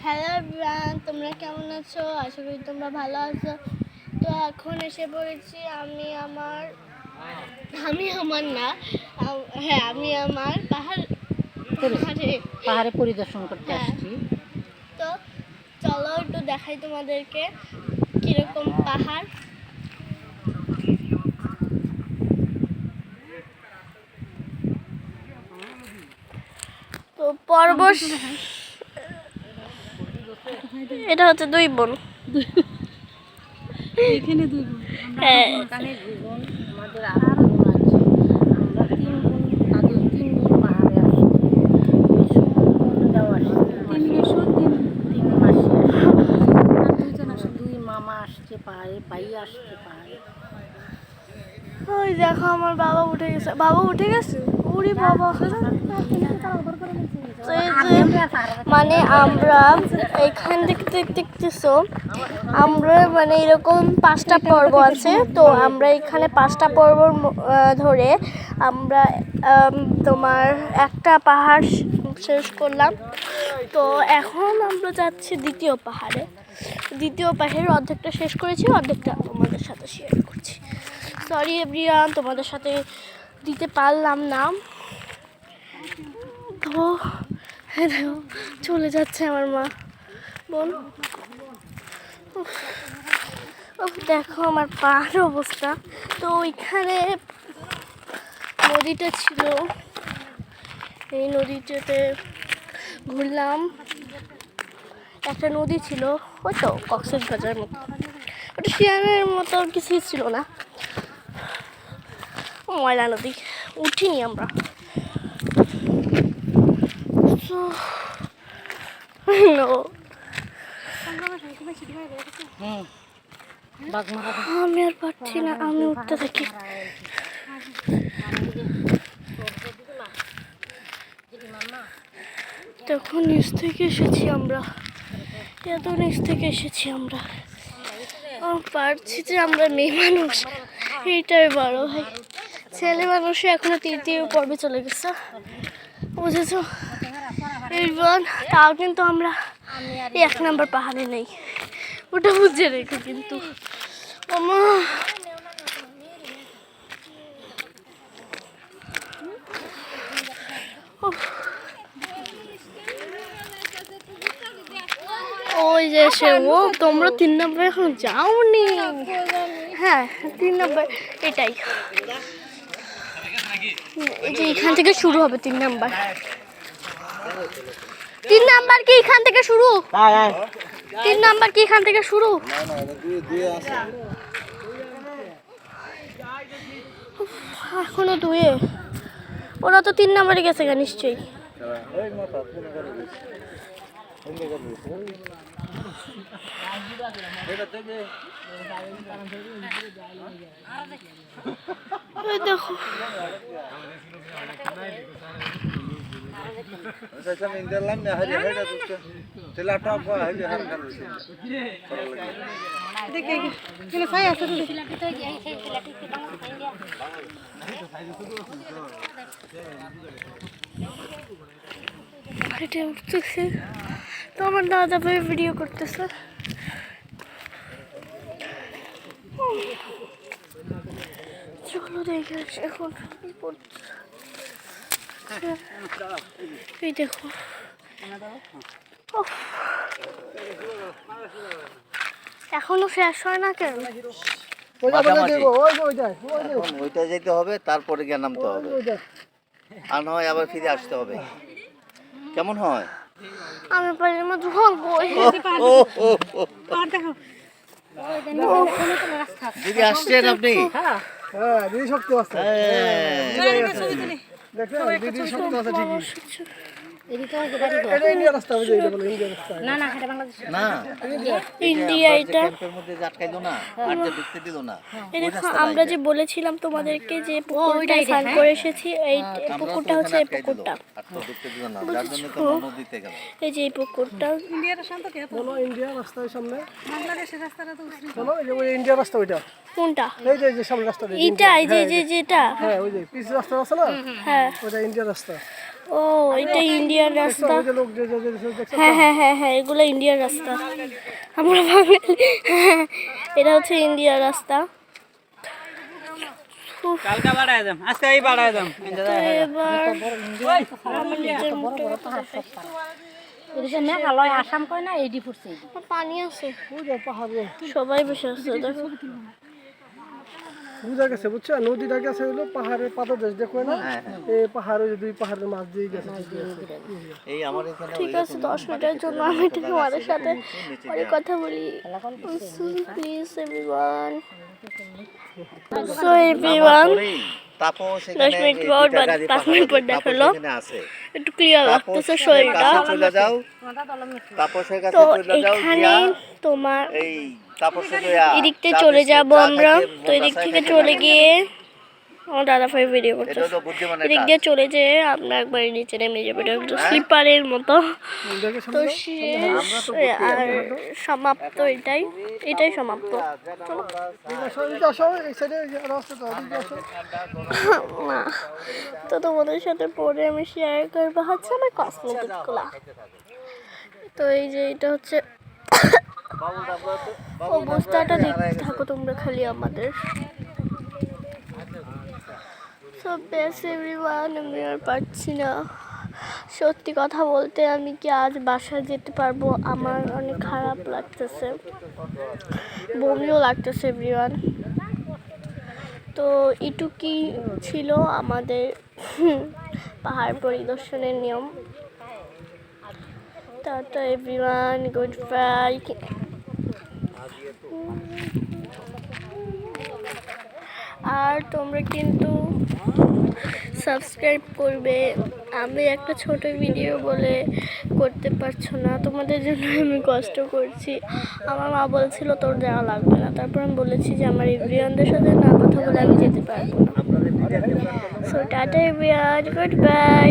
Hello everyone, তোমরা কেমন আছো? আশা করি তোমরা ভালো আছো। তো এখন এসে পড়েছি আমি আমার পাহাড়ে পরিদর্শন করতে হ্যাঁ। আসছি। তো চলো একটু দেখাই তোমাদেরকে কিরকম পাহাড়। তো পর্বত, এটা হচ্ছে দুই বোন। এখানে দুই বোন, হ্যাঁ। এখানে দুই বোন, আমাদের আরো বোন আছে। আমরা তিন বোন, তাদের তিন বোন পাহাড়ে আসছি। ওই সময় বোনরাও আসছে, তিন মাসি আসছে, আর দুইজন আসে, দুই মামা আসছে পাহাড়ে, ভাই আসছে পাহাড়ে। ওই দেখো আমার বাবা উঠে গেছে। উড়ি বাবা। তো এই যে মানে আমরা এখান থেকে দেখতেছো, আমরা মানে এরকম 5টা পর্ব আছে। তো আমরা এখানে 5টা পর্ব ধরে আমরা তোমার একটা পাহাড় শেষ করলাম। তো এখন আমরা যাচ্ছি দ্বিতীয় পাহাড়ের অর্ধেকটা শেষ করেছি, অর্ধেকটা তোমাদের সাথে শেয়ার করছি। সরি এভরিওয়ান, তোমাদের সাথে দিতে পারলাম না। তো চলে যাচ্ছে আমার মা বোন। দেখো আমার পাহাড় অবস্থা। তো ওইখানে নদীটা ছিল, এই নদীটাতে ঘুরলাম। একটা নদী ছিল, ওই তো কক্সবাজার মতো, ওটা শিয়ানের মতো কিছুই ছিল না, ময়লা নদী। উঠিনি আমরা। আমি আর পারছি না, আমি উঠতে থাকি। তখন নিচ থেকে এসেছি আমরা, এত নিচ থেকে এসেছি আমরা। পারছি যে আমরা মেয়ে মানুষ, এইটাই বড় ভাই। ছেলে মানুষে এখনো তৃতীয় পর্বে চলে গেছে, বুঝেছো? তাও কিন্তু আমরা 1 নম্বর পাহাড়ে নেই, ওটা বুঝে রেখো। কিন্তু ওই যে সে, ও তোমরা 3 নম্বর এখন যাওনি? হ্যাঁ 3 নম্বর এটাই, এই যে এখান থেকে শুরু হবে 3 নম্বর। 3 নাম্বার কি এখান থেকে শুরু? 3 নাম্বার কি এখান থেকে শুরু? এখনো 2-এ, ওরা তো 3 নাম্বারে গেছে গা নিশ্চয়ই। দেখো হেঁটে উঠতেছে, তো আমার দাদা ভাই ভিডিও করতেছে। চলো দেখে আসি এখন কি করছে। এই দেখো, এখনো শেষ হয় না কেন? ওইটা যেতে হবে, তারপরে গিয়ে নামতে হবে, আর নয় আবার ফিরে আসতে হবে। কেমন হয়? আমি পারি না, ধরবো। দিদি আসছেন আপনি? দিদি শক্ত আছে, দিদি শক্ত আছে ঠিকই। এটা ইন্ডিয়া রাস্তা, এটা বলে ইন্ডিয়া রাস্তা। না না, এটা বাংলাদেশ না, ইন্ডিয়া। এটা ক্যাম্পের মধ্যে আটকাই দিও না, আর যে ঢুকতে দিও না। এই দেখো, আমরা যে বলেছিলাম তোমাদেরকে যে পুকুরটা স্নান করে এসেছি, এই পুকুরটা হচ্ছে এই পুকুরটা। আর তো ঢুকতে দিও না, যার জন্য তো নদীতে গেল। এই যে এই পুকুরটা, বলো ইন্ডিয়া রাস্তার সামনে, বাংলাদেশের রাস্তাটা তো বলো, এই যে ওই ইন্ডিয়া রাস্তা ওইটা। কোনটা? এই যে সামনে রাস্তা, এইটা, এই যে যেটা, হ্যাঁ ওই যে পিচ রাস্তা আছে না, হ্যাঁ ওটা ইন্ডিয়া রাস্তা। ও এটা ইন্ডিয়ান রাস্তা। ওই যে লোক যে দেখছো হ্যাঁ হ্যাঁ হ্যাঁ হ্যাঁ এগুলো ইন্ডিয়ার রাস্তা। আমরা বাঙালি। এটা হচ্ছে ইন্ডিয়ার রাস্তা। কালকা বাড়ায় দাম, আজকে এই বাড়ায় দাম। তো এবার আমার নিজের মুখটা এদিকে মেঘালয় আসাম কয় না এইডি পড়ছে পানি আছে, ওই যে পাহাড়ে সবাই বসে আছে দেখো। বুঝা গেছে বুঝছো, নদীটা গেছে হলো পাহাড়ের পাদদেশ দেখো না, এই পাহাড়ে দুই পাহাড়ের মাছ দিয়ে গেছে। এই আমার এখানে ঠিক আছে 10 মিনিটের জন্য আমি তোমাদের সাথে পরে কথা বলি। Please everyone. So everyone Tapas 10 minute পর বা 5 মিনিট পর দেখালো আছে। একটু ক্লিয়ার লাগতেছে শরীরটা। চলে যাও তাপসের কাছে তো চলে যাও, এখানে গিয়া তোমার এই তাপসের এদিক থেকে চলে যাব আমরা। তো এদিক থেকে চলে গিয়ে আমার দাদা ভাই ভিডিও করছে, এটা তো বুদ্ধিমানের এদিক কাজ। দিয়ে চলে যেয়ে আমরা একবার নিচে নেমে যাবো। এটা একটু স্লিপারের মতো। তো শেষ আর সমাপ্ত, এটাই সমাপ্ত। এই সাইডে রাস্তাটা ওদিকে আসো। না তো তোমাদের সাথে পরে আমি শেয়ার করবো হচ্ছে আমার কসমেটিকগুলো। তো এই যে এটা হচ্ছে অবস্থাটা দেখতে থাকো তোমরা খালি আমাদের। সো বেশ এভরিওয়ান, আমি আর পারছি না সত্যি কথা বলতে। আমি কি আজ বাসায় যেতে পারবো? আমার অনেক খারাপ লাগতেছে, বমিও লাগতেছে এভরিওয়ান। তো এটুকুই ছিল আমাদের পাহাড় পরিদর্শনের নিয়ম। Tata everyone, good bye. আর তোমরা কিন্তু সাবস্ক্রাইব করবে। আমি একটা ছোট ভিডিও বলে করতে পারছো না, তোমাদের জন্য আমি কষ্ট করছি। আমার মা বলছিল তোর যাওয়া লাগবে না, তারপর আমি বলেছি যে আমার এভরিওয়ানদের সাথে না কথা বলে আমি যেতে পারবো না। So tata everyone, good by.